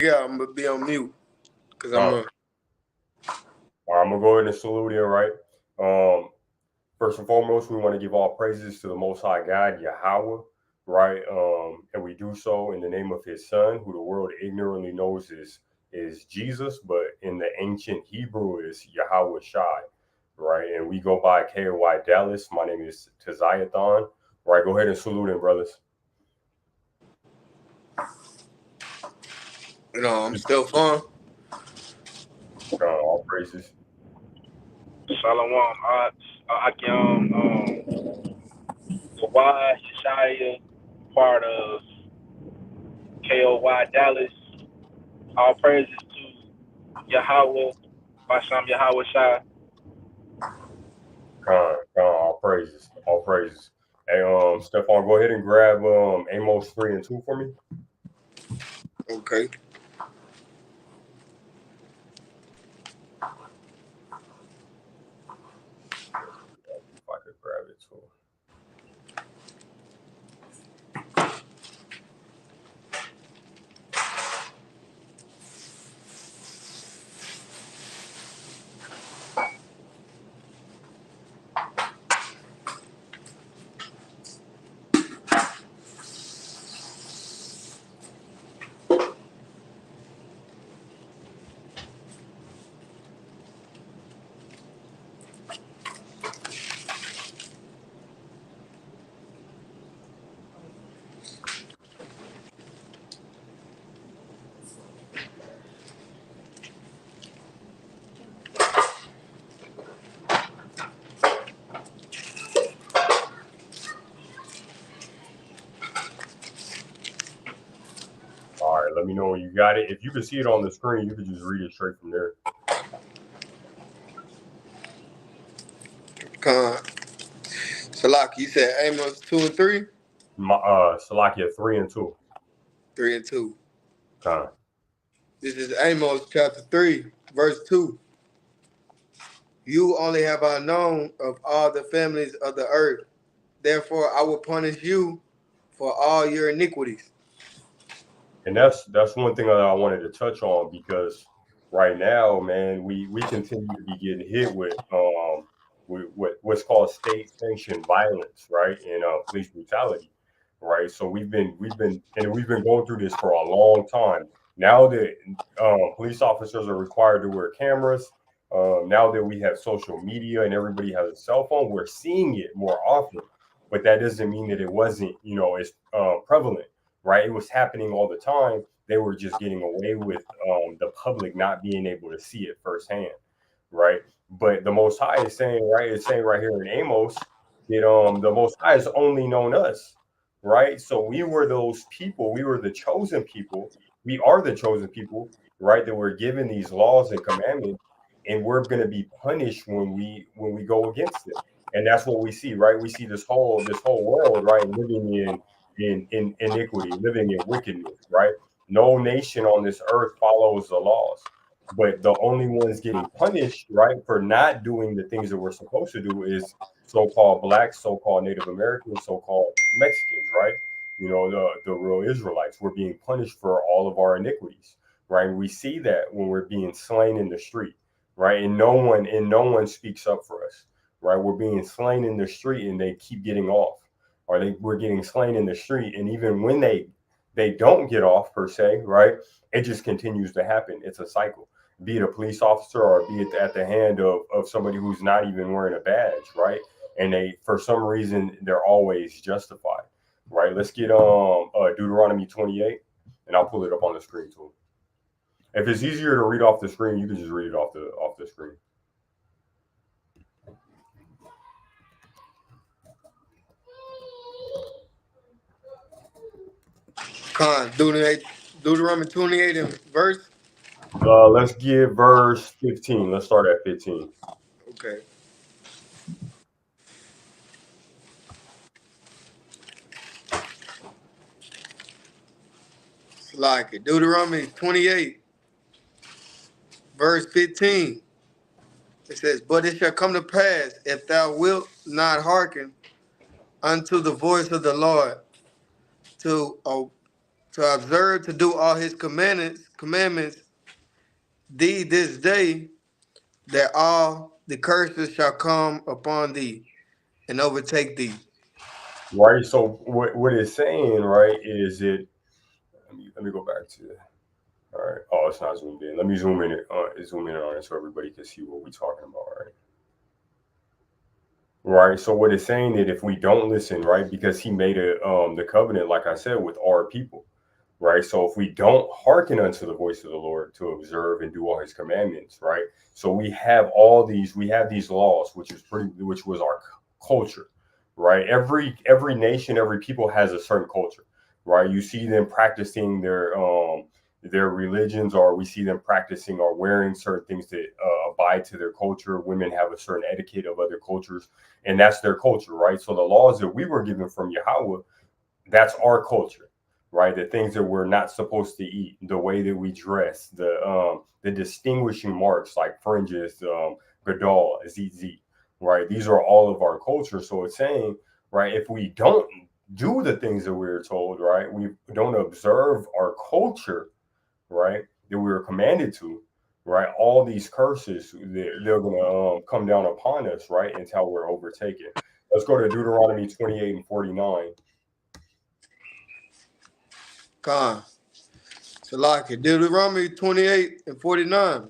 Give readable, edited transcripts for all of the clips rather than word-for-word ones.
Yeah, I'm gonna be on mute because I'm All a. right, I'm gonna go ahead and salute you, right? Um, First and foremost, we want to give all praises to the Most High God, Yahweh, right? And we do so in the name of His Son, who the world ignorantly knows is Jesus, but in the ancient Hebrew is Yahweh Shai, right? And we go by K.O.Y Dallas. My name is Taziathon. Right, go ahead and salute him, brothers. I'm still fun. All praises. Shalom, Akim, Kawhi, Shia, part of K.O.Y. Dallas. All praises to Yahweh, Basham Yahweh Shai. All praises, all praises. Hey, Stephon, go ahead and grab Amos 3 and 2 for me. Okay. If I could grab it too. All right, let me know when you got it. If you can see it on the screen, you can just read it straight from there. Con. Salaki, you said Amos 2 and 3? Salakia 3 and 2. 3 and 2. Con. This is Amos chapter 3, verse 2. You only have I known of all the families of the earth. Therefore, I will punish you for all your iniquities. And that's one thing that I wanted to touch on because right now, man, we continue to be getting hit with what's called state sanctioned violence, right, and police brutality, right. So we've been going through this for a long time. Now that police officers are required to wear cameras, now that we have social media and everybody has a cell phone, we're seeing it more often. But that doesn't mean that it wasn't, as prevalent, right? It was happening all the time. They were just getting away with the public not being able to see it firsthand, right? But the Most High is saying, right? It's saying right here in Amos that the Most High has only known us, right? So we were those people. We were the chosen people. We are the chosen people, right? That we're given these laws and commandments, and we're going to be punished when we go against it. And that's what we see, right? We see this whole world, right, living in iniquity, living in wickedness, right? No nation on this earth follows the laws, but the only ones getting punished, right, for not doing the things that we're supposed to do is so-called blacks, so-called Native Americans, so-called Mexicans, right? The real Israelites. We're being punished for all of our iniquities, right? And we see that when we're being slain in the street, right? And no one speaks up for us, right? We're being slain in the street and they keep getting off, or we're getting slain in the street, and even when they don't get off per se, right, it just continues to happen. It's a cycle, be it a police officer or be it at the hand of somebody who's not even wearing a badge, right, and they for some reason they're always justified, right. Let's get Deuteronomy 28, and I'll pull it up on the screen too. If it's easier to read off the screen, you can just read it off the screen. Con. Deuteronomy 28 and verse. Let's get verse 15. Let's start at 15. Okay. Salaki. Deuteronomy 28, verse 15. It says, but it shall come to pass, if thou wilt not hearken unto the voice of the Lord, to to observe to do all his commandments thee this day, that all the curses shall come upon thee and overtake thee. Right. So what it's saying, right, is it? Let me go back to. All right. Oh, it's not zoomed in. Let me zoom in. Zoom in on it so everybody can see what we're talking about. Right. Right. So what it's saying that if we don't listen, right, because he made the covenant, like I said, with our people, right? So if we don't hearken unto the voice of the Lord to observe and do all his commandments, right? So we have these laws, which was our culture, right? Every nation, every people has a certain culture, right? You see them practicing their religions, or we see them practicing or wearing certain things that abide to their culture. Women have a certain etiquette of other cultures, and that's their culture, right? So the laws that we were given from Yahweh, that's our culture, right? The things that we're not supposed to eat, the way that we dress, the distinguishing marks like fringes, gadol, zz, right? These are all of our culture. So it's saying, right, if we don't do the things that we're told, right, we don't observe our culture, right, that we were commanded to, right, all these curses, they're going to come down upon us, right, until we're overtaken. Let's go to Deuteronomy 28 and 49. Con. Salaki. Deuteronomy 28 and 49.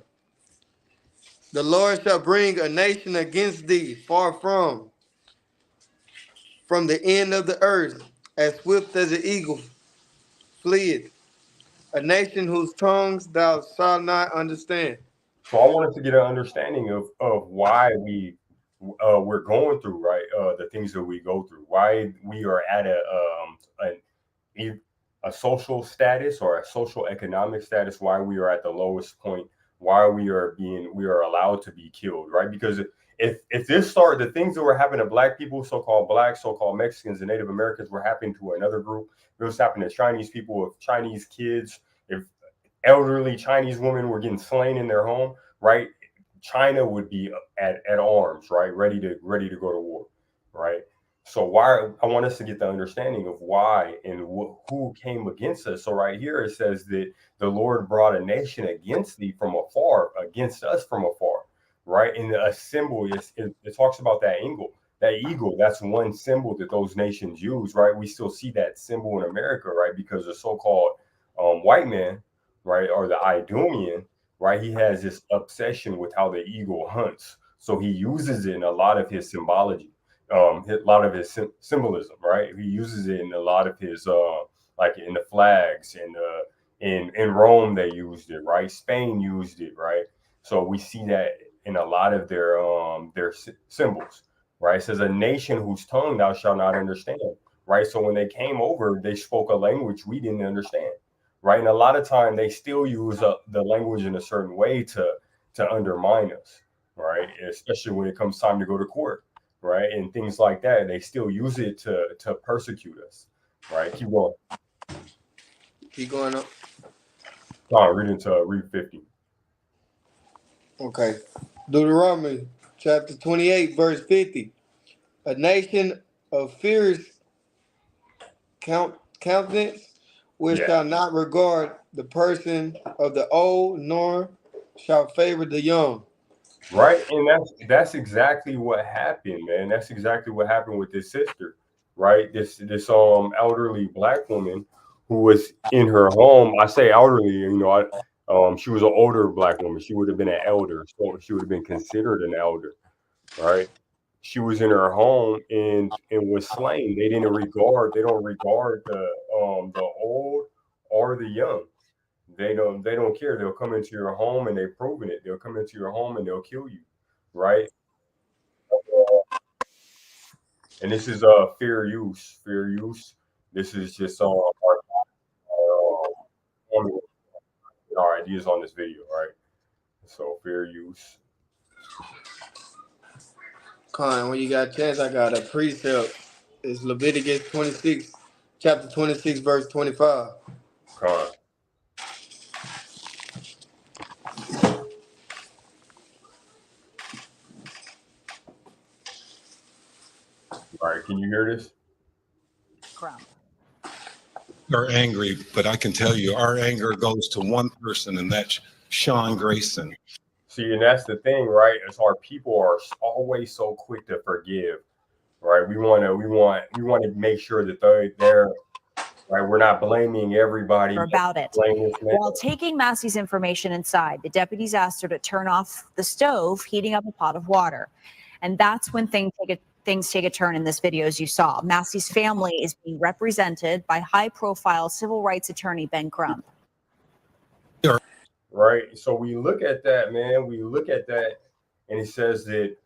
The Lord shall bring a nation against thee far from the end of the earth, as swift as the eagle fleeth, a nation whose tongues thou shalt not understand. So I wanted to get an understanding of why we're going through, right, the things that we go through, why we are at a a social status or a social economic status, why we are at the lowest point, why we are allowed to be killed, right? Because if this started, the things that were happening to black people, so-called blacks, so-called Mexicans, and Native Americans were happening to another group. It was happening to Chinese people, with Chinese kids, if elderly Chinese women were getting slain in their home, right? China would be at arms, right, ready to go to war, right? So why I want us to get the understanding of why and who came against us. So right here it says that the Lord brought a nation against thee from afar, against us from afar, right? And a symbol it talks about that eagle. That eagle, that's one symbol that those nations use, right? We still see that symbol in America, right? Because the so-called white man, right, or the Idumean, right? He has this obsession with how the eagle hunts. So he uses it in a lot of his symbology, a lot of his symbolism, right? He uses it in a lot of his, like in the flags, and in Rome they used it, right? Spain used it, right? So we see that in a lot of their symbols, right? It says a nation whose tongue thou shalt not understand, right? So when they came over, they spoke a language we didn't understand, right? And a lot of time they still use the language in a certain way to undermine us, right? Especially when it comes time to go to court, right? And things like that. They still use it to persecute us, right? Keep going. Keep going up. Read 50. Okay. Deuteronomy chapter 28, verse 50. A nation of fierce countenance, which Yeah. shall not regard the person of the old, nor shall favor the young. Right, and that's exactly what happened, man. That's exactly what happened with this sister, right? This elderly black woman who was in her home. I say elderly, she was an older black woman. She would have been an elder, so she would have been considered an elder, right? She was in her home and was slain. They don't regard the old or the young. They don't care. They'll come into your home, and they've proven it. They'll come into your home and they'll kill you, right? And this is fair use. Fair use. This is just our ideas on this video, right? So fair use. Con, when you got a chance, I got a precept. It's Leviticus 26, chapter 26, verse 25. Con. All right, can you hear this? Crown. are angry, but I can tell you our anger goes to one person, and that's Sean Grayson. See, and that's the thing, right? Is our people are always so quick to forgive, right? We want to make sure that they're right. We're not blaming everybody. About it. Blame this man. While taking Massey's information inside, the deputies asked her to turn off the stove, heating up a pot of water. And that's when things take a turn in this video, as you saw. Massey's family is being represented by high-profile civil rights attorney Ben Crump. Right. So we look at that, man. We look at that, and it says that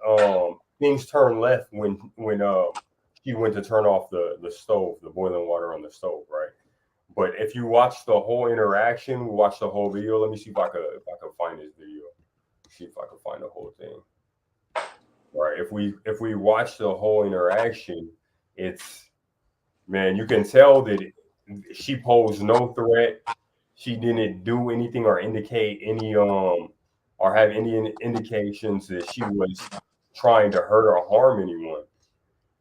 things turn left when she went to turn off the stove, the boiling water on the stove, right? But if you watch the whole interaction, we watch the whole video. Let me see if I can find this video. See if I can find the whole thing. Right. If we watch the whole interaction, it's, man, you can tell that she posed no threat. She didn't do anything or indicate any or have any indications that she was trying to hurt or harm anyone,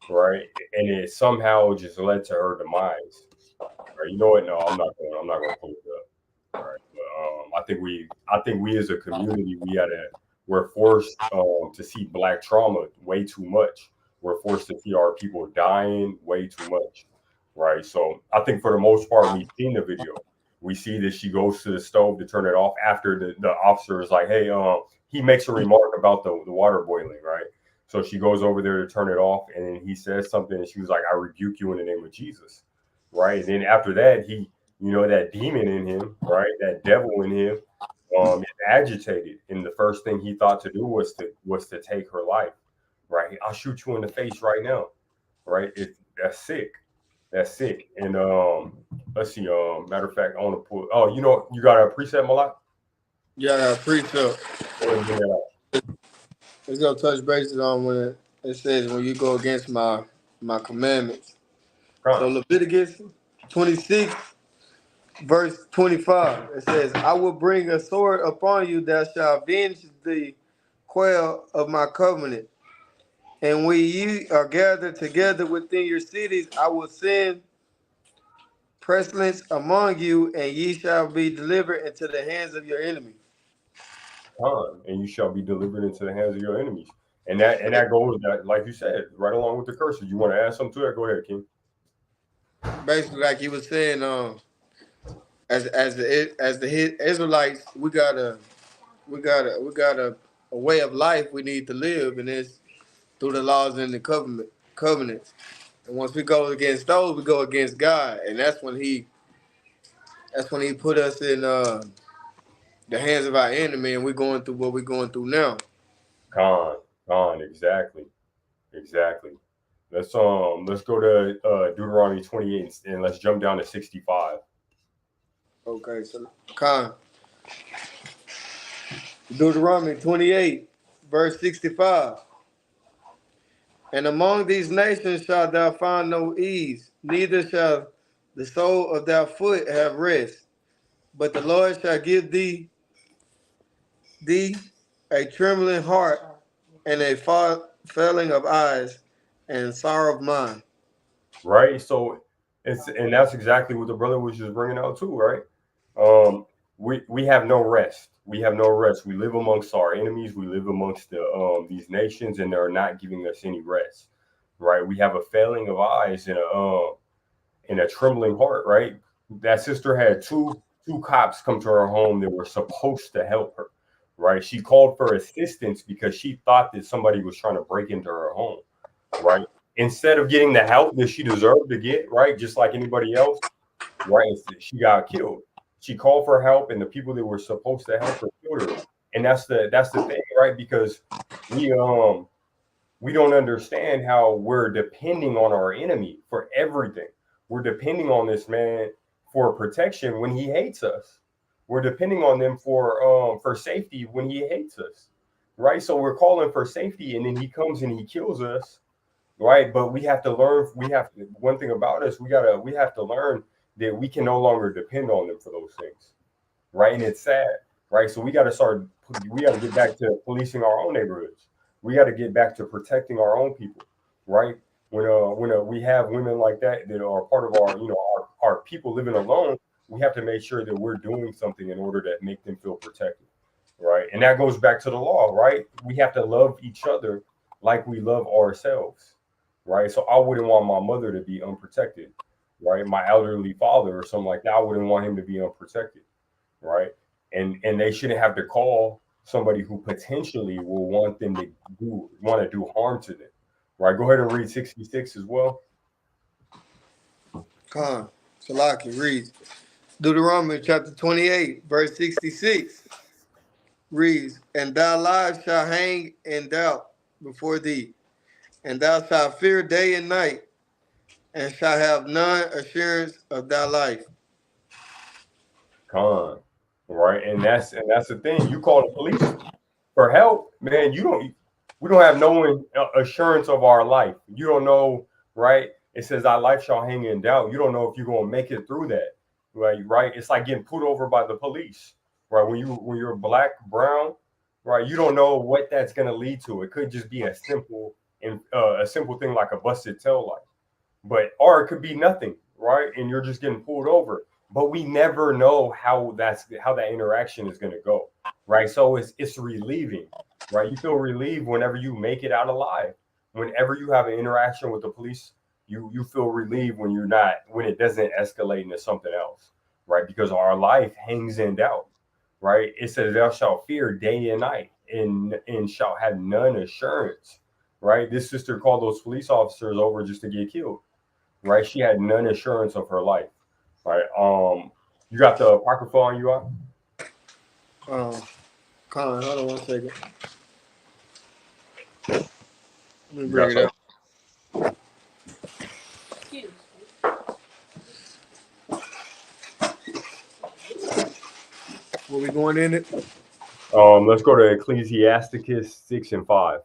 right? And it somehow just led to her demise. Right? You know what? No, I'm not going to pull it up. All right. But, I think we as a community, we're forced to see Black trauma way too much. We're forced to see our people dying way too much, right? So I think for the most part, we've seen the video. We see that she goes to the stove to turn it off after the officer is like, hey, he makes a remark about the water boiling, right? So she goes over there to turn it off, and then he says something, and she was like, I rebuke you in the name of Jesus, right? And then after that, he, that demon in him, right, that devil in him, is agitated, and the first thing he thought to do was to take her life, right? I'll shoot you in the face right now, right? That's sick. That's sick. And let's see. Matter of fact, I want to pull. Oh, you got a preset, Malak? Yeah, preset. Let's go touch bases on when it says when you go against my commandments. So Leviticus 26, verse 25. It says, I will bring a sword upon you that shall avenge the quail of my covenant. And when ye are gathered together within your cities, I will send pestilence among you, and ye shall be delivered into the hands of your enemies. And you shall be delivered into the hands of your enemies. And that goes, that, like you said, right along with the curses. You want to add something to that? Go ahead, King. Basically, like you were saying, as the Israelites, we got a way of life we need to live, and it's through the laws and the covenants. And once we go against those, we go against God, and that's when he put us in the hands of our enemy, and we're going through what we're going through now. Exactly. Let's go to Deuteronomy 28 and let's jump down to 65. Okay, so Deuteronomy 28, verse 65. And among these nations shalt thou find no ease, neither shall the sole of thy foot have rest. But the Lord shall give thee a trembling heart and a failing of eyes and sorrow of mind. Right. So and that's exactly what the brother was just bringing out too, right? We have no rest. We have no rest. We live amongst our enemies. We live amongst these nations, and they're not giving us any rest. Right. We have a failing of eyes and a trembling heart. Right. That sister had two cops come to her home that were supposed to help her. Right. She called for assistance because she thought that somebody was trying to break into her home. Right. Instead of getting the help that she deserved to get, right, just like anybody else, right, she got killed. She called for help, and the people that were supposed to help her killed her. And that's the thing, right? Because we don't understand how we're depending on our enemy for everything. We're depending on this man for protection when he hates us. We're depending on them for safety when he hates us, right? So we're calling for safety, and then he comes and he kills us. Right, but we have to learn. One thing about us, we have to learn that we can no longer depend on them for those things, right? And it's sad, right? So we got to get back to policing our own neighborhoods. We got to get back to protecting our own people, right? when we have women like that that are part of our, our people living alone, we have to make sure that we're doing something in order to make them feel protected, right? And that goes back to the law, right? We have to love each other like we love ourselves, right? So I wouldn't want my mother to be unprotected, right? My elderly father or something like that, I wouldn't want him to be unprotected, right? And they shouldn't have to call somebody who potentially will want to do harm to them, right? Go ahead and read 66 as well. Khan, Salaki reads Deuteronomy chapter 28, verse 66 reads, And thy life shall hang in doubt before thee, and thou shalt fear day and night, and shalt have none assurance of thy life. Con, right? And that's the thing. You call the police for help, man. We don't have no assurance of our life. You don't know, right? It says our life shall hang in doubt. You don't know if you're gonna make it through that, right? Right? It's like getting pulled over by the police, right? When you're black, brown, right? You don't know what that's gonna lead to. It could just be a simple thing like a busted tail light, or it could be nothing, right? And you're just getting pulled over. But we never know how that interaction is going to go, right? So it's relieving, right? You feel relieved whenever you make it out alive. Whenever you have an interaction with the police, you feel relieved when it doesn't escalate into something else, right? Because our life hangs in doubt, right? It says, "Thou shalt fear day and night, and shalt have none assurance." Right? This sister called those police officers over just to get killed, right? She had none assurance of her life, right? You got the apocrypha on you out? Khan, hold on one second. Let me You bring got it some? up. Where we going in it? Let's go to Ecclesiasticus 6 and 5.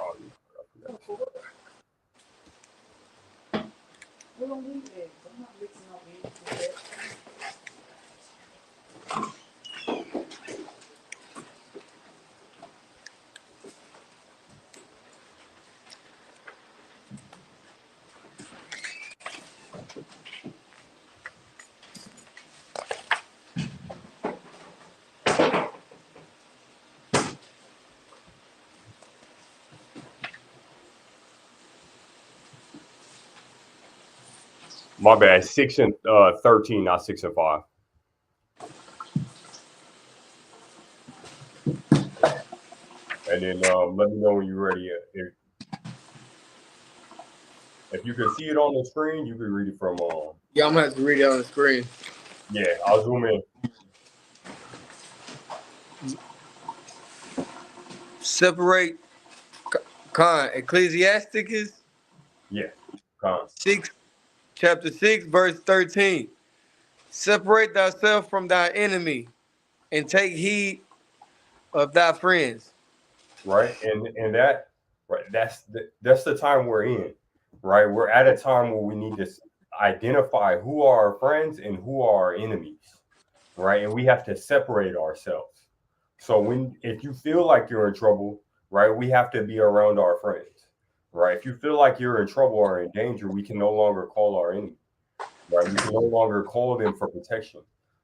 Oh, my bad. 6 and 13, not 6 and 5. And then let me know when you're ready. If you can see it on the screen, you can read it from. Yeah, I'm gonna have to read it on the screen. Yeah, I'll zoom in. Separate Khan, Ecclesiasticus Yeah, con. 6, chapter 6, verse 13. Separate thyself from thy enemy and take heed of thy friends. Right, and that right, that's the time we're in, right? We're at a time where we need to identify who are our friends and who are our enemies, right? And we have to separate ourselves. So if you feel like you're in trouble, right, we have to be around our friends, right? If you feel like you're in trouble or in danger, we can no longer call our enemy, right? We can no longer call them for protection.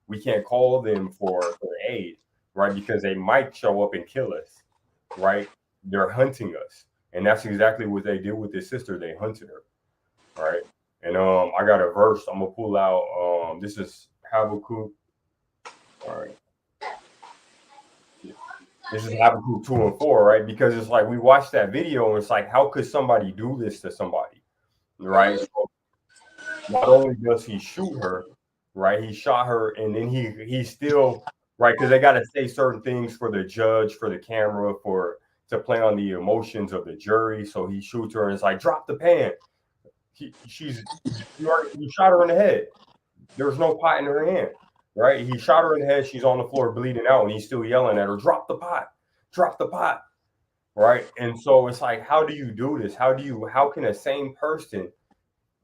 We can't call them for aid, right? Because they might show up and kill us, right? They're hunting us. And that's exactly what they did with this sister. They hunted her, right? And I got a verse I'm gonna pull out. This is Habakkuk. All right. This is Habakkuk 2 and 4, right? Because it's like we watched that video and it's like, how could somebody do this to somebody? Right. So not only does he shoot her, right? He shot her, and then he still right because they got to say certain things for the judge, for the camera, for to play on the emotions of the jury. So he shoots her, and it's like drop the pan. You shot her in the head. There was no pot in her hand, right? He shot her in the head. She's on the floor bleeding out, and he's still yelling at her, drop the pot, drop the pot, right? And so it's like, how do you do this? How can a sane person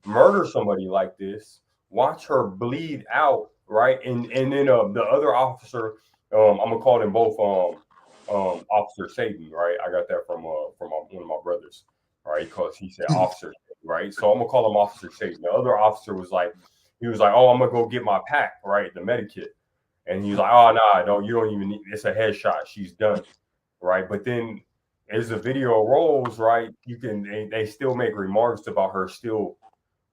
murder somebody like this, watch her bleed out, right? And then the other officer, I'm gonna call them both Officer Satan, right? I got that from one of my brothers, right? Because he said Officer, right? So I'm gonna call him Officer Satan. The other officer was like, he was like, oh, I'm gonna go get my pack, right? The medikit. And he was like, oh, nah, you don't even need, it's a headshot. She's done, right? But then as the video rolls, right, they still make remarks about her still,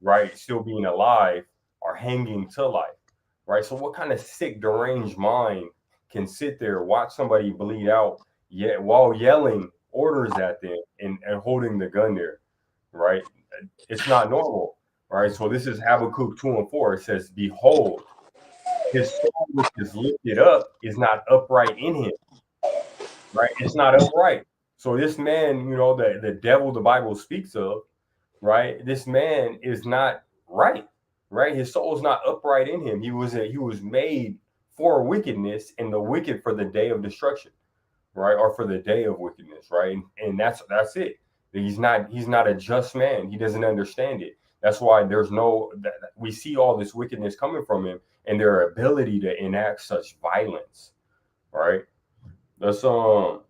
right, still being alive or hanging to life, right? So what kind of sick, deranged mind can sit there, watch somebody bleed out, yet while yelling orders at them and holding the gun there, right? It's not normal, right? So this is Habakkuk 2:4. It says, behold, his soul which is lifted up is not upright in him, right? It's not upright. So this man, the devil the Bible speaks of, right? This man is not right, right? His soul is not upright in him. He was made for wickedness, and the wicked for the day of destruction, right? Or for the day of wickedness, right? And that's it. He's not a just man. He doesn't understand it. That's why we see all this wickedness coming from him and their ability to enact such violence, right? Let's um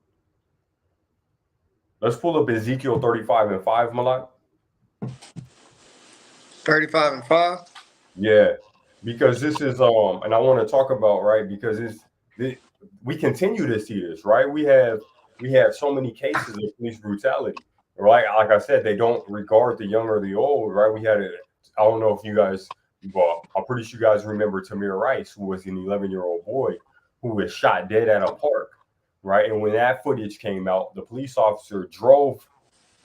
let's pull up Ezekiel 35:5, Malak. 35:5. Yeah, because this is and I want to talk about, right, because we continue to see this, right? We have so many cases of police brutality, right? Like I said, they don't regard the young or the old, right? I don't know if you guys, well, I'm pretty sure you guys remember Tamir Rice, who was an 11-year-old boy who was shot dead at a park, right? And when that footage came out, the police officer drove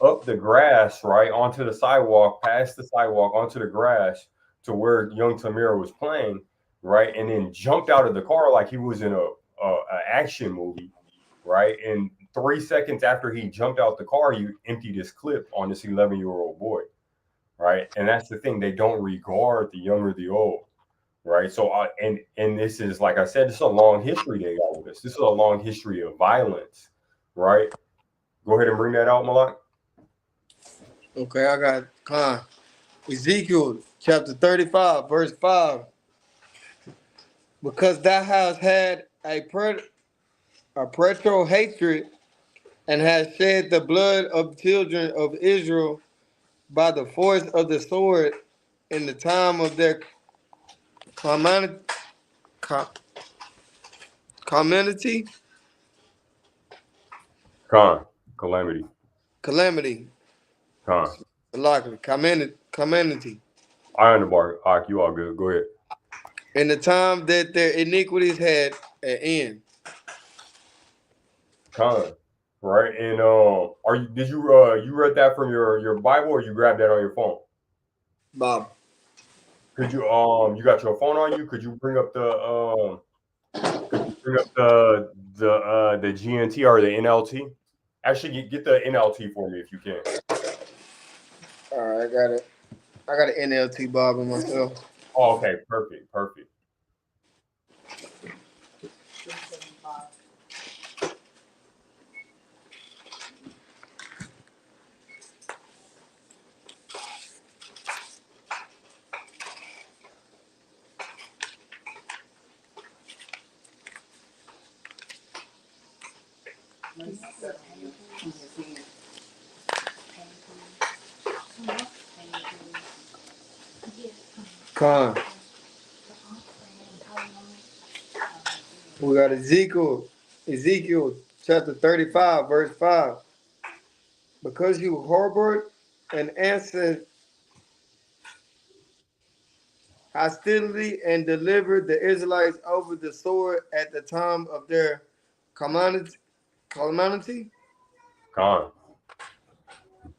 up the grass, right, onto the sidewalk, past the sidewalk, onto the grass to where young Tamir was playing, right, and then jumped out of the car like he was in a action movie, right, and 3 seconds after he jumped out the car, he emptied his clip on this 11-year-old boy, right, and that's the thing, they don't regard the young or the old, right, so and this is, like I said, this is a long history they got with us. This is a long history of violence, right? Go ahead and bring that out, Malak. Okay, I got Ezekiel chapter 35, verse 5. Because thou hast had a perpetual hatred and hast shed the blood of children of Israel by the force of the sword in the time of their calamity, calamity, Khan, calamity. calamity, Khan. calamity, I underbar. You all good. Go ahead. in the time that their iniquities had an end. Khan. Right. And did you read that from your Bible, or you grabbed that on your phone? Bob. Could you got your phone on you? Could you bring up the GNT or the NLT? Actually, get the NLT for me if you can. All right, I got it. I got an NLT Bob in myself. Oh, okay, perfect, perfect. Con. We got Ezekiel chapter 35, verse 5. Because you harbored and answered hostility and delivered the Israelites over the sword at the time of their calamity, Khan.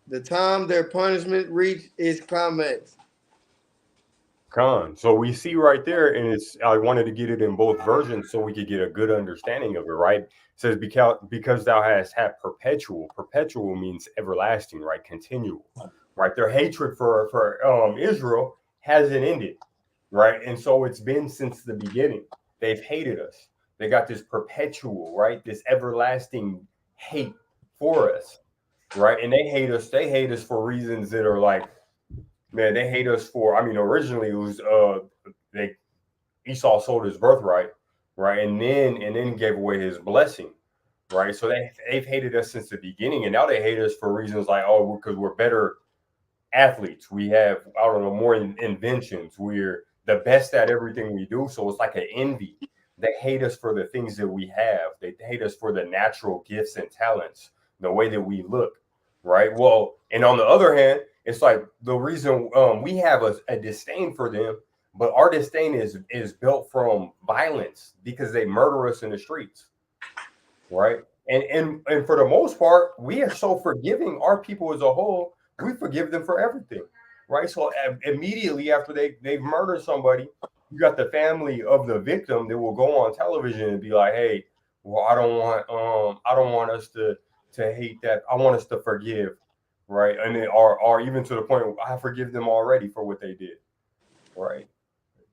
the time their punishment reached its climax. Con. So we see right there, and I wanted to get it in both versions so we could get a good understanding of it, right? It says because thou hast had perpetual. Perpetual means everlasting, right? Continual, right? Their hatred for Israel hasn't ended, right? And so it's been since the beginning. They've hated us. They got this perpetual, right? This everlasting hate for us, right? And they hate us. They hate us for reasons that are like man, they hate us for. I mean, originally it was they Esau sold his birthright, right, and then gave away his blessing, right. So they've hated us since the beginning, and now they hate us for reasons like, oh, because we're better athletes. We have, I don't know, more inventions. We're the best at everything we do. So it's like an envy. They hate us for the things that we have. They hate us for the natural gifts and talents, the way that we look, right? Well, and on the other hand, it's like the reason we have a disdain for them, but our disdain is built from violence because they murder us in the streets, right? And for the most part, we are so forgiving. Our people as a whole, we forgive them for everything, right? So immediately after they've murdered somebody, you got the family of the victim that will go on television and be like, "Hey, well, I don't want us to hate that. I want us to forgive." Right, and then, or even to the point where I forgive them already for what they did. Right,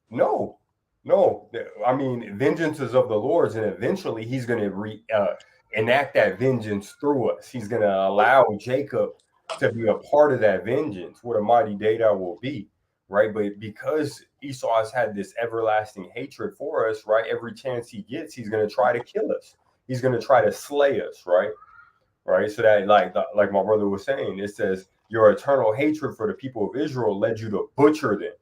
no, no. I mean, vengeance is of the Lord's, and eventually He's going to enact that vengeance through us. He's going to allow Jacob to be a part of that vengeance. What a mighty day that will be, right? But because Esau has had this everlasting hatred for us, right? Every chance he gets, he's going to try to kill us. He's going to try to slay us, right? Right. So that, like my brother was saying, it says your eternal hatred for the people of Israel led you to butcher them,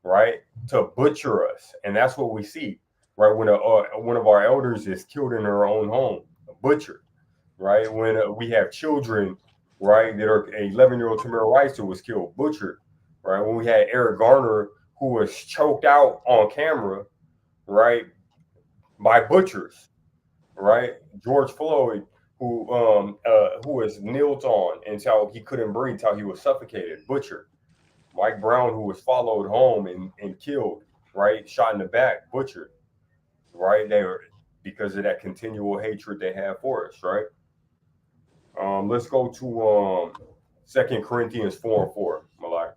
right? To butcher us. And that's what we see, right? When one of our elders is killed in her own home, butchered, right? When we have children, right, that are 11-year-old Tamir Rice who was killed, butchered, right? When we had Eric Garner who was choked out on camera, right, by butchers, right? George Floyd who was knelt on until he couldn't breathe, until he was suffocated, butchered. Mike Brown, who was followed home and killed, right? Shot in the back, butchered, right? They were because of that continual hatred they have for us, right? Let's go to 2 Corinthians 4:4, Malak.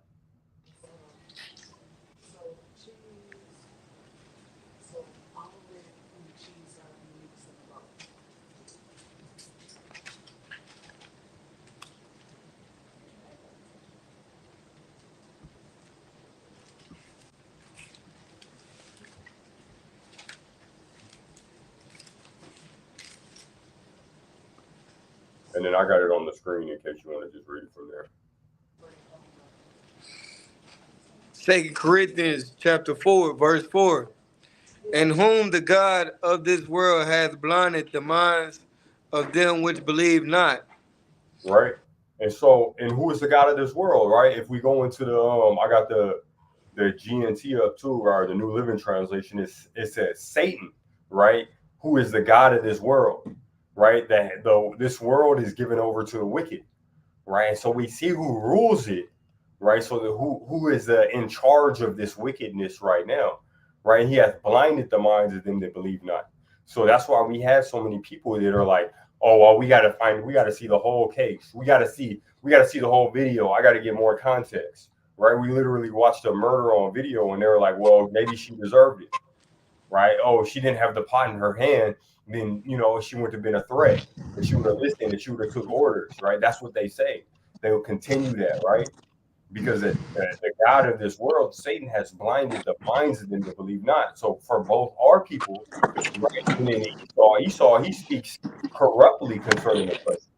And then I got it on the screen in case you want to just read it from there. 2 Corinthians chapter 4, verse 4. In whom the God of this world hath blinded the minds of them which believe not. Right? And so, and who is the God of this world, right? If we go into the I got the GNT up too, or the New Living Translation, it says Satan, right? Who is the God of this world, right? That though this world is given over to the wicked, right? And so we see who rules it, right? So who is in charge of this wickedness right now, right? He has blinded the minds of them that believe not. So that's why we have so many people that are like, oh well, we got to see the whole case. We got to see the whole video. I got to get more context, right? We literally watched a murder on video, and they were like, well, maybe she deserved it, right? Oh, she didn't have the pot in her hand, then she wouldn't have been a threat. If she would have listened, if she would have took orders, right? That's what they say. They will continue that, right? Because the God of this world, Satan, has blinded the minds of them that believe not. So for both our people, right, and then Esau, he speaks corruptly concerning oppression.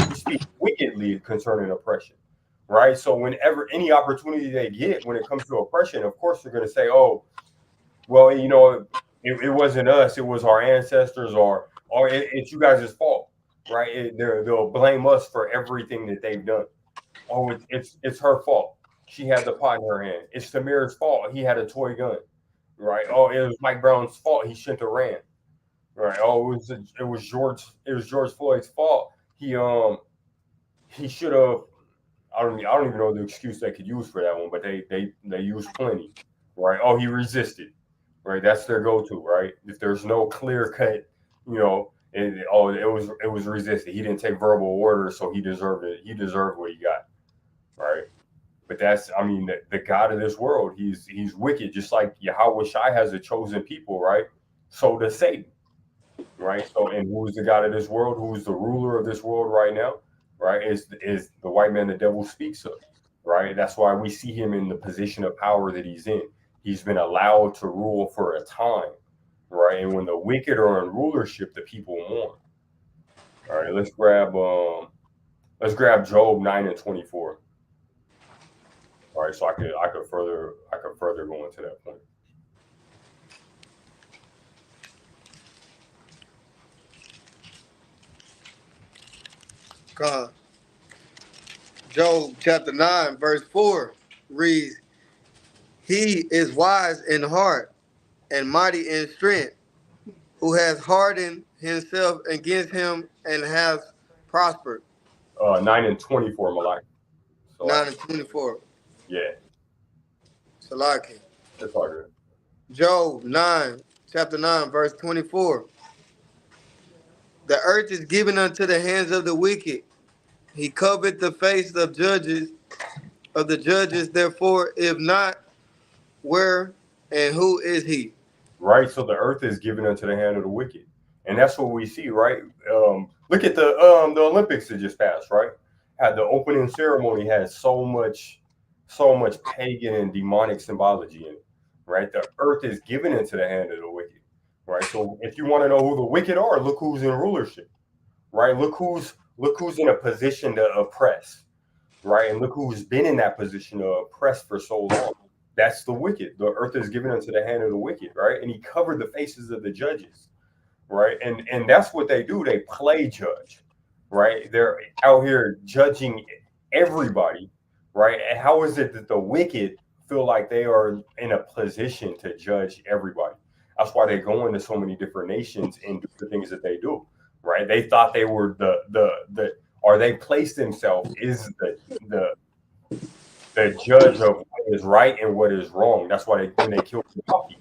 He speaks wickedly concerning oppression, right? So whenever any opportunity they get when it comes to oppression, of course they're going to say, "Oh, well, it wasn't us; it was our ancestors, or it's you guys' fault," right? They'll blame us for everything that they've done. Oh, it's her fault. She had the pot in her hand. It's Tamir's fault. He had a toy gun, right? Oh, it was Mike Brown's fault. He shouldn't have ran, right? Oh, it was George Floyd's fault. He should have. I don't even know the excuse they could use for that one, but they use plenty, right? Oh, he resisted, right? That's their go-to, right? If there's no clear cut, it was resisted. He didn't take verbal orders, so he deserved it. He deserved what he got, right? But I mean, the God of this world, he's wicked, just like Yahweh Shai has a chosen people, right? So does Satan, right? So, and who is the God of this world? Who is the ruler of this world right now, right? Is the white man the devil speaks of, right? That's why we see him in the position of power that he's in. He's been allowed to rule for a time, right? And when the wicked are in rulership, the people mourn. All right, let's grab Job 9:24. All right, so I could further go into that point. Con. Job chapter 9, verse 4 reads, He is wise in heart and mighty in strength, who has hardened himself against him and has prospered. 9:24, Malak. So like, 9 and 24. yeah, Salaki. it's all good. Job 9, chapter 9, verse 24. The earth is given unto the hands of the wicked. He covered the face of the judges, therefore, if not, where and who is he? Right? So the earth is given unto the hand of the wicked, and that's what we see, right? Look at the Olympics that just passed, right? Had the opening ceremony had so much pagan and demonic symbology in it, right? The earth is given into the hand of the wicked, right? So if you want to know who the wicked are, look who's in rulership, right? Look who's in a position to oppress, right? And look who's been in that position to oppress for so long. That's the wicked. The earth is given into the hand of the wicked, right? And he covered the faces of the judges, right? And that's what they do. They play judge, right? They're out here judging everybody, right? And how is it that the wicked feel like they are in a position to judge everybody? That's why they go into so many different nations and do the things that they do, right? They thought they were the or they placed themselves is the judge of what is right and what is wrong. That's why when they killed Gaddafi,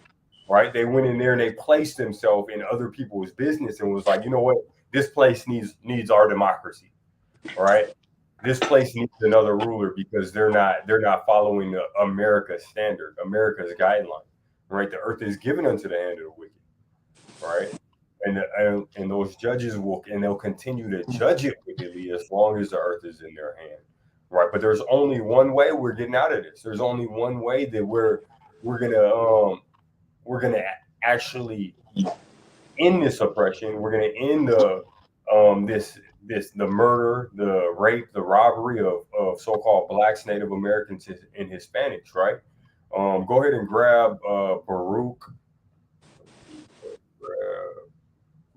right? They went in there and they placed themselves in other people's business and was like, you know what, this place needs our democracy, right? This place needs another ruler because they're not following the America's standard, America's guideline, right? The earth is given unto the hand of the wicked, right? And those judges they'll continue to judge it wickedly as long as the earth is in their hand, right? But there's only one way we're getting out of this. There's only one way that we're gonna actually end this oppression. We're gonna end the murder, the rape, the robbery of so-called blacks, Native Americans, and Hispanics, right? Go ahead and grab Baruch.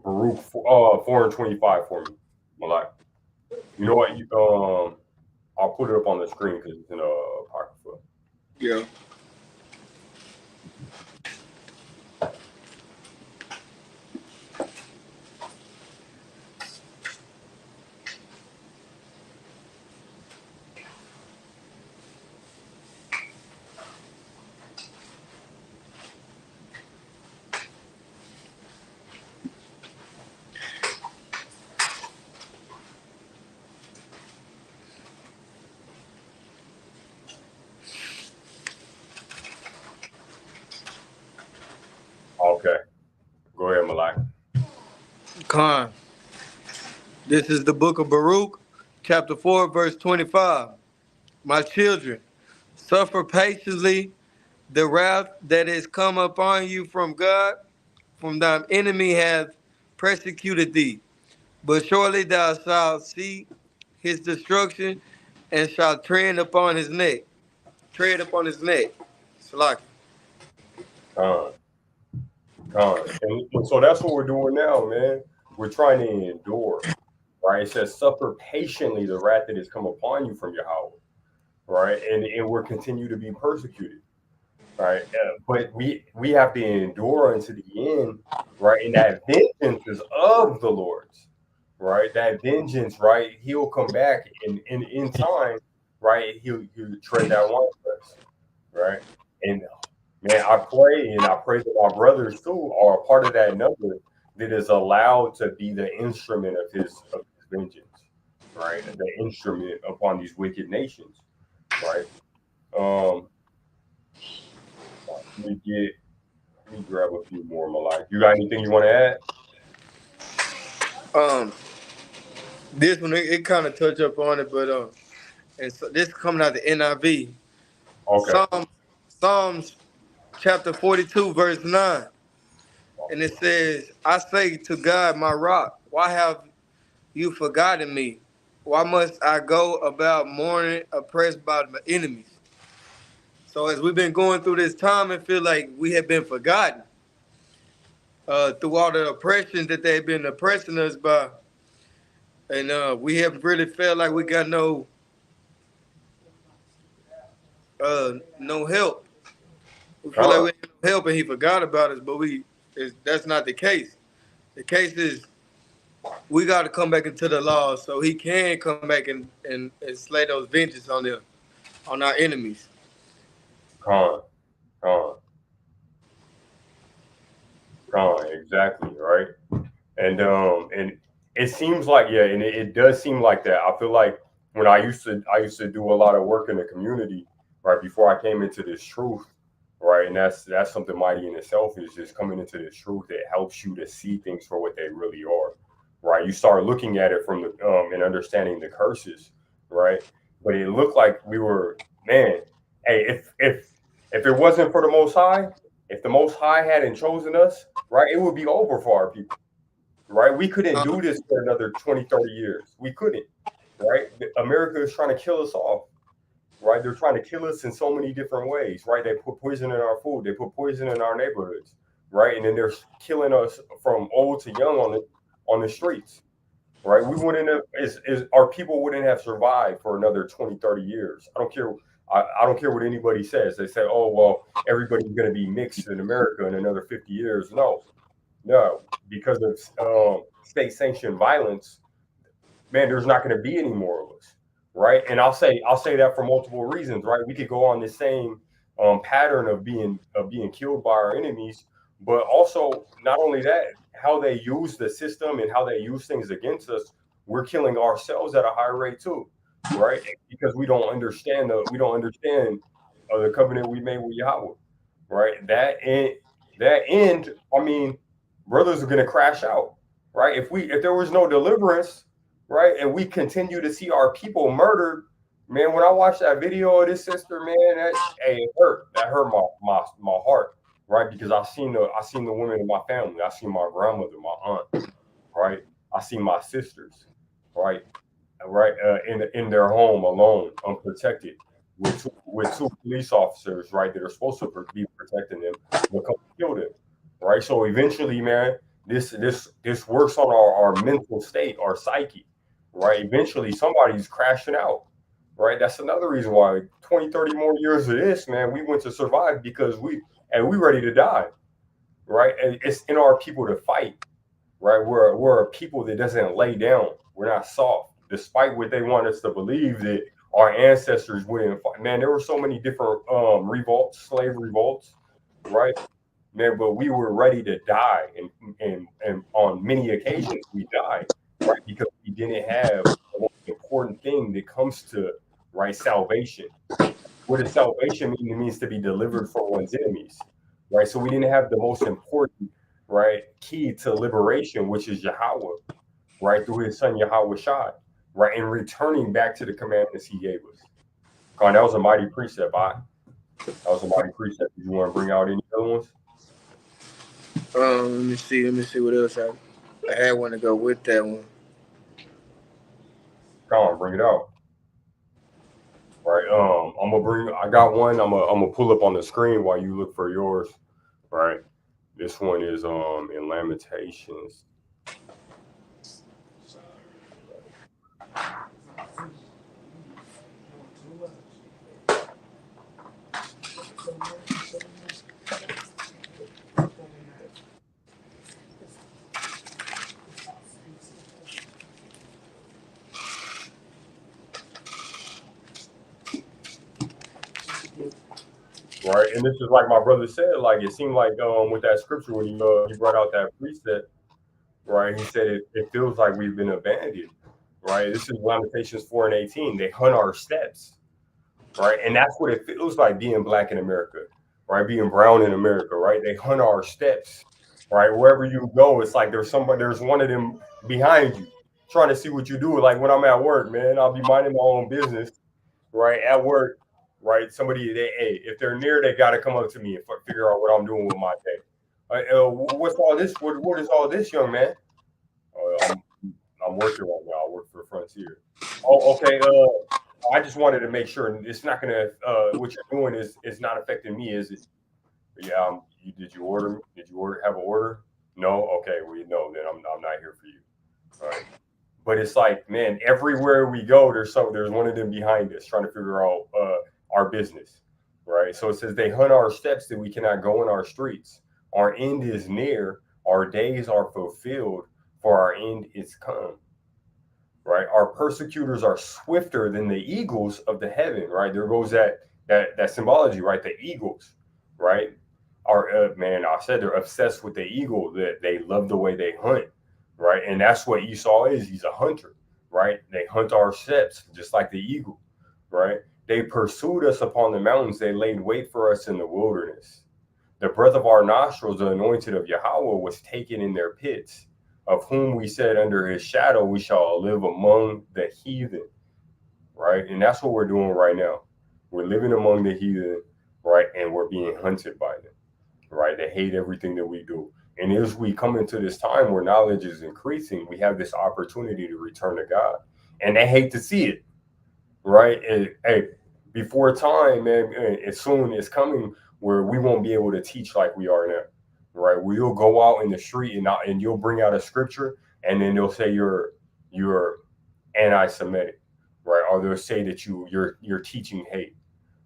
Baruch 4:25 for me, Malak. You know what? I'll put it up on the screen because it's in a apocrypha. Yeah. Okay, go ahead, Malak. Khan. This is the book of Baruch, chapter 4, verse 25. My children, suffer patiently the wrath that is come upon you from God, from thine enemy hath persecuted thee. But surely thou shalt see his destruction and shalt tread upon his neck. Tread upon his neck. Salaki. Con, and so that's what we're doing now, man. We're trying to endure, right? It says, "Suffer patiently the wrath that has come upon you from Yahweh," right? And we're continue to be persecuted, right? But we have to endure unto the end, right? And that vengeance is of the Lord's, right? That vengeance, right? He'll come back in time, right? He'll tread that winepress, right? And man, I pray that our brothers too are a part of that number that is allowed to be the instrument of his vengeance, right? The instrument upon these wicked nations, right? Um, let me grab a few more, Malak. You got anything you want to add? Um, this one it kind of touch up on it, but And so this is coming out the NIV. Okay. Psalms chapter 42, verse 9. And it says, I say to God, my rock, why have you forgotten me? Why must I go about mourning, oppressed by my enemies? So as we've been going through this time and feel like we have been forgotten through all the oppression that they've been oppressing us by, and we haven't really felt like we got no help. We feel like Con, we have no help, and He forgot about us, but that's not the case. The case is we got to come back into the law so He can come back and slay those vengeance on our enemies. con, con, exactly, right? And it seems like, yeah, and it does seem like that. I feel like when I used to do a lot of work in the community, right, before I came into this truth, right, and that's something mighty in itself, is just coming into this truth that helps you to see things for what they really are, right? You start looking at it from the and understanding the curses, right? But it looked like we were, man, hey, if it wasn't for the Most High, if the Most High hadn't chosen us, right, it would be over for our people, right? We couldn't Uh, do this for another 20, 30 years. We couldn't, right? America is trying to kill us off, right? They're trying to kill us in so many different ways, right? They put poison in our food, they put poison in our neighborhoods, right? And then they're killing us from old to young on the streets, right? We wouldn't have, is our people wouldn't have survived for another 20, 30 years. I don't care. I don't care what anybody says. They say, oh, well, everybody's going to be mixed in America in another 50 years. No, no, because of state sanctioned violence, man, there's not going to be any more of us, right? And I'll say that for multiple reasons, right? We could go on this same pattern of being killed by our enemies, but also not only that, how they use the system and how they use things against us, we're killing ourselves at a high rate too, right? Because we don't understand the covenant we made with Yahweh, right? That end, I mean, brothers are gonna crash out, right? If there was no deliverance, right, and we continue to see our people murdered, man. When I watched that video of this sister, man, it hurt. That hurt my heart, right? Because I seen the women in my family. I seen my grandmother, my aunt, right? I seen my sisters, right? Right, in their home alone, unprotected, with two police officers, right, that are supposed to be protecting them, become killed them, right? So eventually, man, this works on our mental state, our psyche, right? Eventually, somebody's crashing out, right? That's another reason why 20, 30 more years of this, man, we went to survive because we ready to die, right? And it's in our people to fight, right? We're a people that doesn't lay down. We're not soft, despite what they want us to believe that our ancestors wouldn't fight. Man, there were so many different revolts, slave revolts, right? Man, but we were ready to die, and on many occasions we died, right? Because we didn't have the most important thing that comes to, right, salvation. What does salvation mean? It means to be delivered from one's enemies, right? So we didn't have the most important, right, key to liberation, which is Yahweh, right, through His Son Yahweh Shai, right, and returning back to the commandments He gave us. God, that was a mighty precept. That was a mighty precept. Did you want to bring out any other ones? let me see. Let me see what else I had one to go with that one. Come on, bring it out. Right. I'm gonna bring. I got one. I'm gonna pull up on the screen while you look for yours. Right. This one is in Lamentations. Right, and this is like my brother said. Like it seemed like with that scripture when he brought out that precept. Right, he said it feels like we've been abandoned. Right, this is Lamentations 4:18. They hunt our steps. Right, and that's what it feels like being black in America. Right, being brown in America. Right, they hunt our steps. Right, wherever you go, it's like there's one of them behind you, trying to see what you do. Like when I'm at work, man, I'll be minding my own business, right, at work, right? Somebody, hey, if they're near, they got to come up to me and figure out what I'm doing with my day. What's all this? What is all this, young man? I'm working right now. I work for Frontier. Oh, okay. I just wanted to make sure it's not gonna. What you're doing is not affecting me, is it? Yeah. Did you order? Did you order? Have an order? No. Okay. Well, no. Then I'm not here for you. All right. But it's like, man, everywhere we go, there's one of them behind us trying to figure out our business, right? So it says they hunt our steps that we cannot go in our streets. Our end is near. Our days are fulfilled, for our end is come. Right, our persecutors are swifter than the eagles of the heaven. Right, there goes that symbology. Right, the eagles. Right, are man. I said they're obsessed with the eagle. That they love the way they hunt. Right, and that's what Esau is. He's a hunter. Right, they hunt our steps just like the eagle. Right, they pursued us upon the mountains. They laid wait for us in the wilderness. The breath of our nostrils, the anointed of Yahweh, was taken in their pits, of whom we said, under his shadow we shall live among the heathen. Right? And that's what we're doing right now. We're living among the heathen, right? And we're being hunted by them. Right? They hate everything that we do. And as we come into this time where knowledge is increasing, we have this opportunity to return to God. And they hate to see it. Right? And, hey, before time, man, as soon as coming where we won't be able to teach like we are now. Right? We'll go out in the street and you'll bring out a scripture, and then they'll say you're anti-Semitic, right? Or they'll say that you're teaching hate,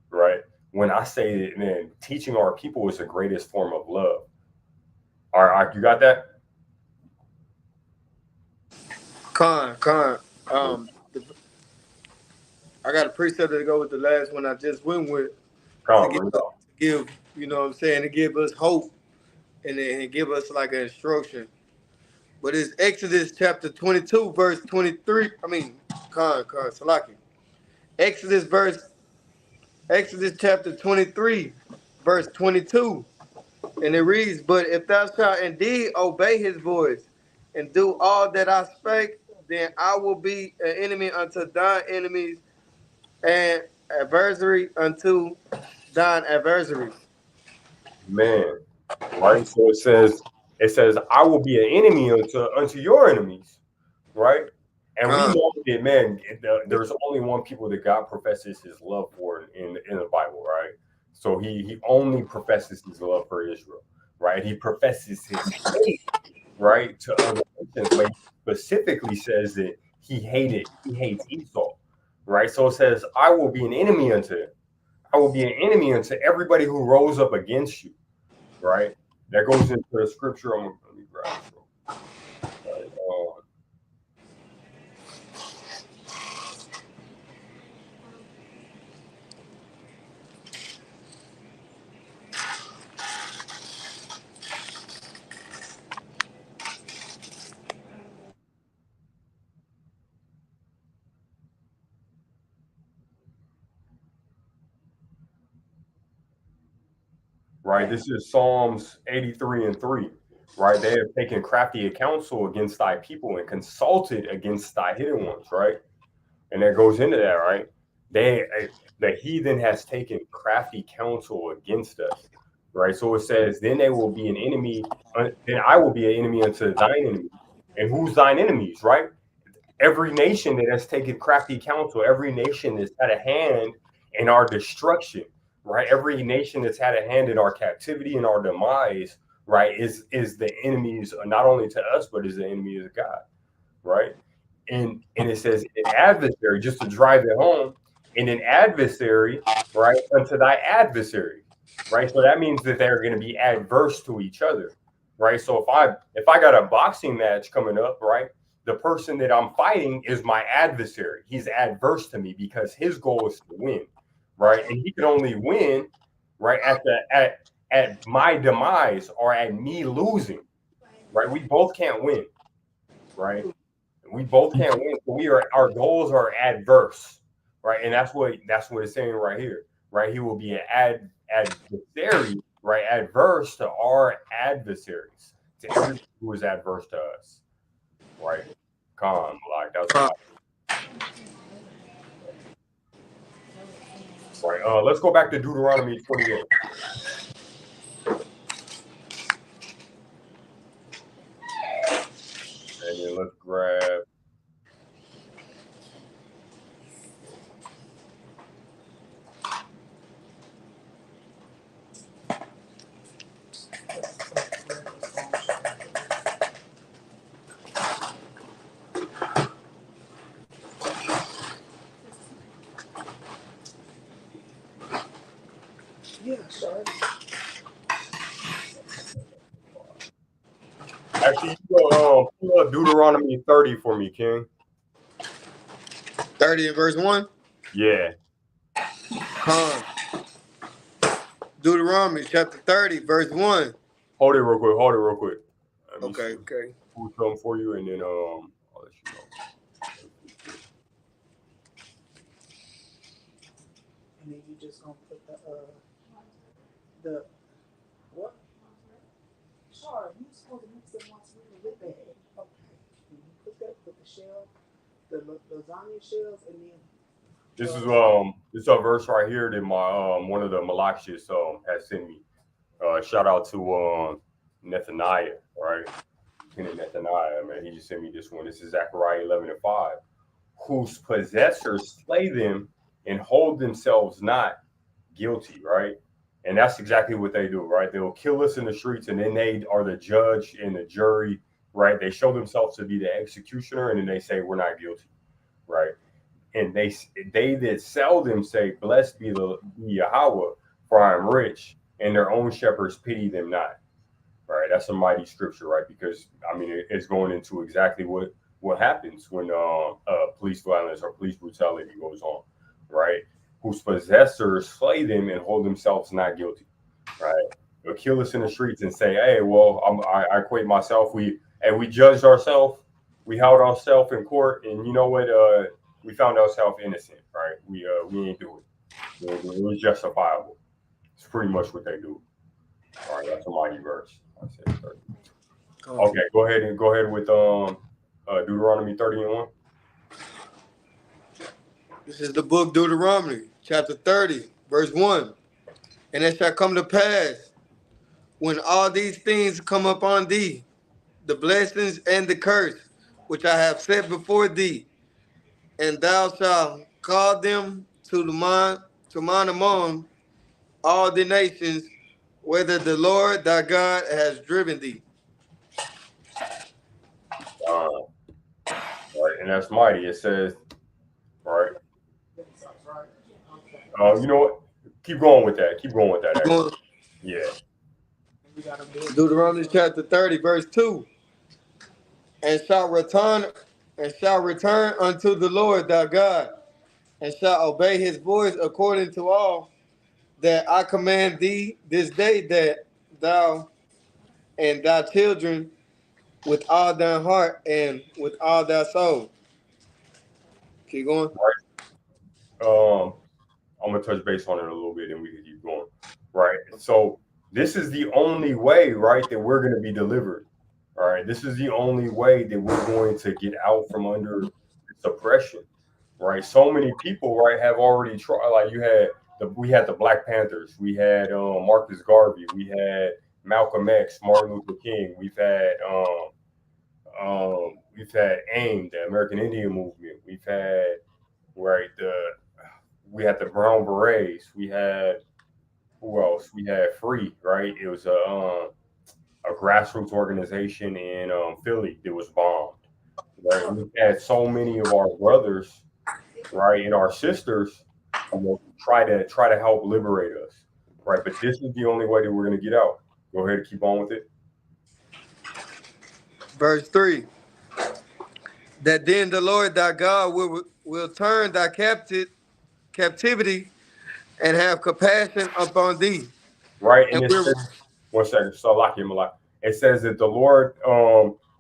right? When I say that, man, teaching our people is the greatest form of love. All right, you got that? Con. Um, I got a precept to go with the last one I just went with to Come, give, bring it to on. give you know what I'm saying, to give us hope and give us like an instruction. But it's Exodus chapter 22, verse 23. I mean, Salaki. Exodus verse Exodus chapter 23, verse 22. And it reads, "But if thou shalt indeed obey his voice and do all that I spake, then I will be an enemy unto thine enemies and adversary unto thine adversaries." Man, right? So it says, I will be an enemy unto your enemies, right? And we Con, know that, man, there's only one people that God professes his love for in the Bible, right? So he only professes his love for Israel, right? He professes his hate, right, to other nations, but he specifically says that he hates Esau, right? So it says, I will be an enemy unto him. I will be an enemy unto everybody who rose up against you, right? That goes into the scripture. Let me grab this real quick. Right? This is Psalms 83 and 3, right? They have taken crafty counsel against thy people and consulted against thy hidden ones, right? And that goes into that, right? They, the heathen has taken crafty counsel against us, right? So it says, then they will be an enemy, then I will be an enemy unto thine enemies. And who's thine enemies, right? Every nation that has taken crafty counsel, every nation that's had a hand in our destruction, right? Every nation that's had a hand in our captivity and our demise, right, is the enemies not only to us, but is the enemy of God, right? And it says an adversary, just to drive it home, and an adversary, right, unto thy adversary, right? So that means that they're going to be adverse to each other, right? So if I got a boxing match coming up, right, the person that I'm fighting is my adversary. He's adverse to me because his goal is to win, right? And he can only win, right, at my demise or at me losing, right? We both can't win, right? We both can't win. So our goals are adverse, right? And that's what it's saying right here, right? He will be an adversary, right? Adverse to our adversaries, to everyone who is adverse to us, right? Calm, like that's what con. I. Right. Let's go back to Deuteronomy 28. And then let's grab. Yeah, sure. Actually, you go, pull up Deuteronomy 30 for me, King. 30 and verse 1. Yeah. Con. Deuteronomy chapter 30, verse 1. Hold it real quick. Hold it real quick. Let me Okay, see. okay. Pull something for you, and then I'll let you know. And then you just gonna put the what? Sure, you supposed to mix it once with that. Okay. And you put the shell, the lasagna shells, and then This is it's a verse right here that my one of the Malakshis has sent me. Shout out to Nethaniah, right? Lieutenant Nethaniah, man. He just sent me this one. This is Zechariah 11 and 5. Whose possessors slay them and hold themselves not guilty, right? And that's exactly what they do, right? They'll kill us in the streets, and then they are the judge and the jury, right? They show themselves to be the executioner, and then they say we're not guilty, right? And they that sell them say, "Blessed be the be Yahweh, for I am rich," and their own shepherds pity them not. Right, that's a mighty scripture, right? Because I mean, it's going into exactly what happens when police violence or police brutality goes on, right? Whose possessors slay them and hold themselves not guilty, right? They'll kill us in the streets and say, "Hey, well, I acquit myself. We judged ourselves. We held ourselves in court, and you know what? We found ourselves innocent, right? We ain't do it. It was justifiable. It's pretty much what they do. All right, that's a mighty verse. I said 30. Con. Okay, go ahead with Deuteronomy 30 and 1. This is the book Deuteronomy, chapter 30, verse 1. And it shall come to pass, when all these things come upon thee, the blessings and the curse, which I have set before thee, and thou shalt call them to mind among all the nations, whether the Lord thy God has driven thee. Right, and that's mighty. It says, right. right. Okay. You know what? Keep going with that. Keep going with that. Actually, Going yeah. We gotta build Deuteronomy chapter 30, verse 2. And shall return unto the Lord thy God, and shall obey his voice according to all that I command thee this day, that thou and thy children with all thy heart and with all thy soul. Keep going. Um, I'm gonna touch base on it a little bit, and we can keep going. Right. So this is the only way, right, that we're gonna be delivered. All right. This is the only way that we're going to get out from under suppression. Right. So many people, right, have already tried. Like we had the Black Panthers, we had Marcus Garvey, we had Malcolm X, Martin Luther King, we've had AIM, the American Indian Movement, we've had right we had the Brown Berets, we had who else? We had Free, right? It was a grassroots organization in Philly that was bombed. Right, we had so many of our brothers, right, and our sisters, try to help liberate us, right? But this is the only way that we're gonna get out. Go ahead and keep on with it. Verse 3. That then the Lord thy God will turn thy captivity and have compassion upon thee. Right, And and it will says one second, so Malak. It says that the Lord,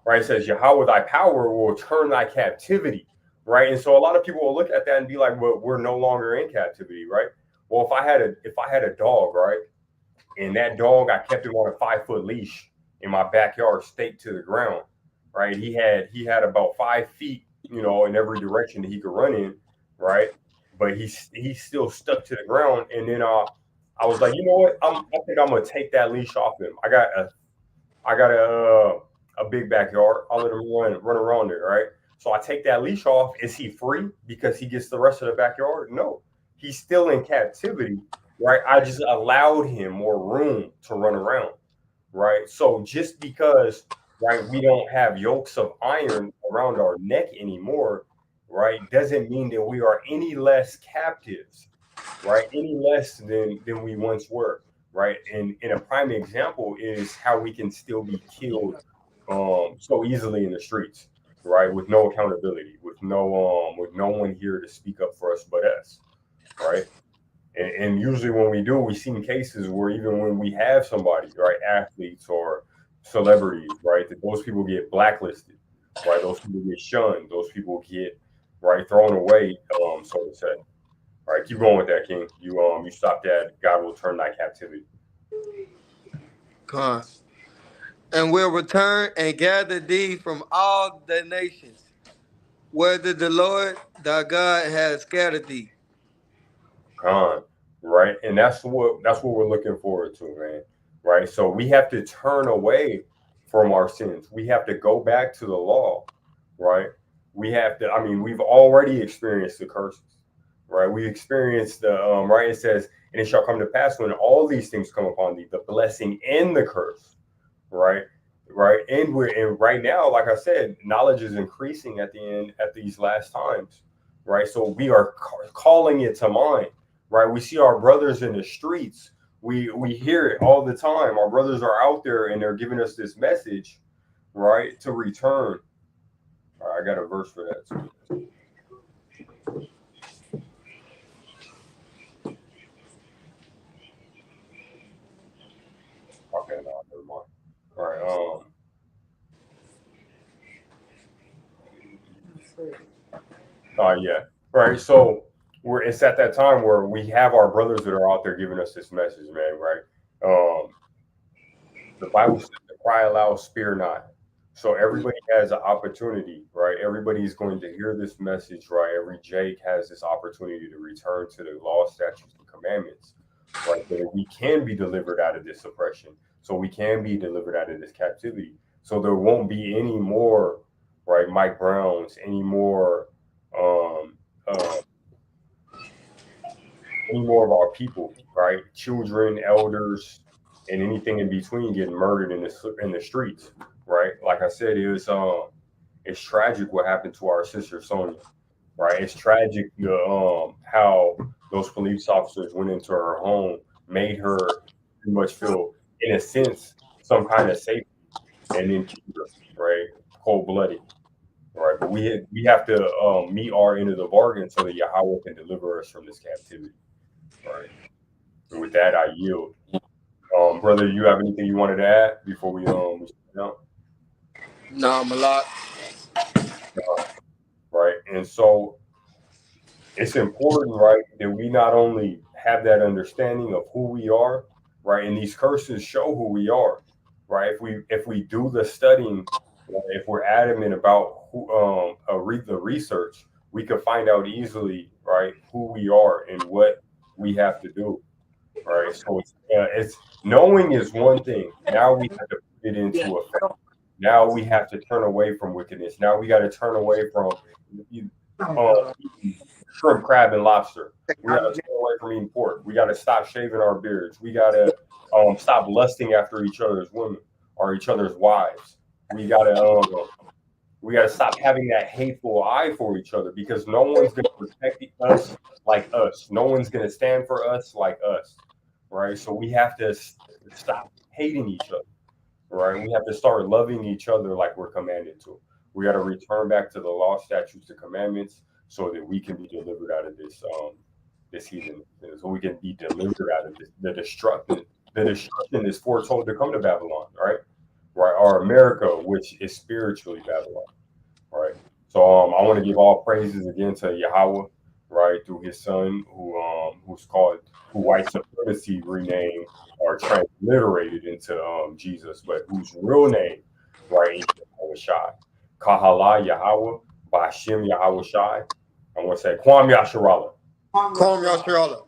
right, it says Yahweh thy power will turn thy captivity, right? And so a lot of people will look at that and be like, well, we're no longer in captivity, right? Well, if I had a dog, right, and that dog, I kept him on a 5 foot leash in my backyard, staked to the ground, right? He had about 5 feet, in every direction that he could run in, right? but he's still stuck to the ground. And then I was like, you know what? I think I'm gonna take that leash off him. I got a big backyard. I'll let him run around there, right? So I take that leash off. Is he free because he gets the rest of the backyard? No, he's still in captivity, right? I just allowed him more room to run around, right? So just because, right, we don't have yokes of iron around our neck anymore, right, doesn't mean that we are any less captives, right? Any less than we once were, right? And a prime example is how we can still be killed so easily in the streets, right? With no accountability, with no one here to speak up for us but us, right? And usually when we do, we've seen cases where even when we have somebody, right, athletes or celebrities, right, that those people get blacklisted, right? Those people get shunned, those people get right thrown away, so to say. All right, keep going with that, King. You stop that. God will turn thy captivity. Con. And will return and gather thee from all the nations, whether the Lord thy God has scattered thee. Con, right? And that's what we're looking forward to, man. Right? So we have to turn away from our sins. We have to go back to the law, right? We have to, I mean, we've already experienced the curses, right? We experienced the right, it says, and it shall come to pass when all these things come upon thee, the blessing and the curse, right? Right. And right now, like I said, knowledge is increasing at the end at these last times, right? So we are calling it to mind, right? We see our brothers in the streets. We hear it all the time. Our brothers are out there and they're giving us this message, right, to return. All right, I got a verse for that too. Okay, no, never mind. All right, yeah, right. So it's at that time where we have our brothers that are out there giving us this message, man, right? Um, the Bible says to cry aloud, spare not. So everybody has an opportunity, right? Everybody's going to hear this message, right? Every Jake has this opportunity to return to the law, statutes, and commandments, right? So that we can be delivered out of this oppression. So we can be delivered out of this captivity. So there won't be any more, right, Mike Browns, um, uh, any more of our people, right? Children, elders, and anything in between getting murdered in the streets, right? Like I said, it's tragic what happened to our sister Sonia, right? It's tragic how those police officers went into her home, made her pretty much feel, in a sense, some kind of safety, and then killed her, right? Cold blooded. Right, but we have to meet our end of the bargain so that Yahweh can deliver us from this captivity. Right. And with that, I yield. Brother, you have anything you wanted to add before we sit down? Nah, Malak. Right. And so it's important, right, that we not only have that understanding of who we are, right, and these curses show who we are, right. If we do the studying, right, if we're adamant about read the research, we can find out easily, right, who we are and what we have to do. Right. So it's knowing is one thing. Now we have to put it into effect. Now we have to turn away from wickedness. Now we got to turn away from eating shrimp, crab, and lobster. We got to turn away from eating pork. We got to stop shaving our beards. We got to stop lusting after each other's women or each other's wives. We got to stop having that hateful eye for each other because no one's going to protect us like us. No one's going to stand for us like us. Right. So we have to stop hating each other. Right. We have to start loving each other like we're commanded to. We got to return back to the law, statutes, and commandments so that we can be delivered out of this heathen, so we can be delivered out of this, the destruction. The destruction is foretold to come to Babylon, right? Right, or America, which is spiritually Babylon. Right. So I want to give all praises again to Yahweh, right, through His Son, who white supremacy renamed or transliterated into Jesus, but whose real name, right, is Yahweh Shai. Kahala Yahweh, Bashem Yahweh Shai. I want to say Kwam Yasharala. Kwame Yasharala.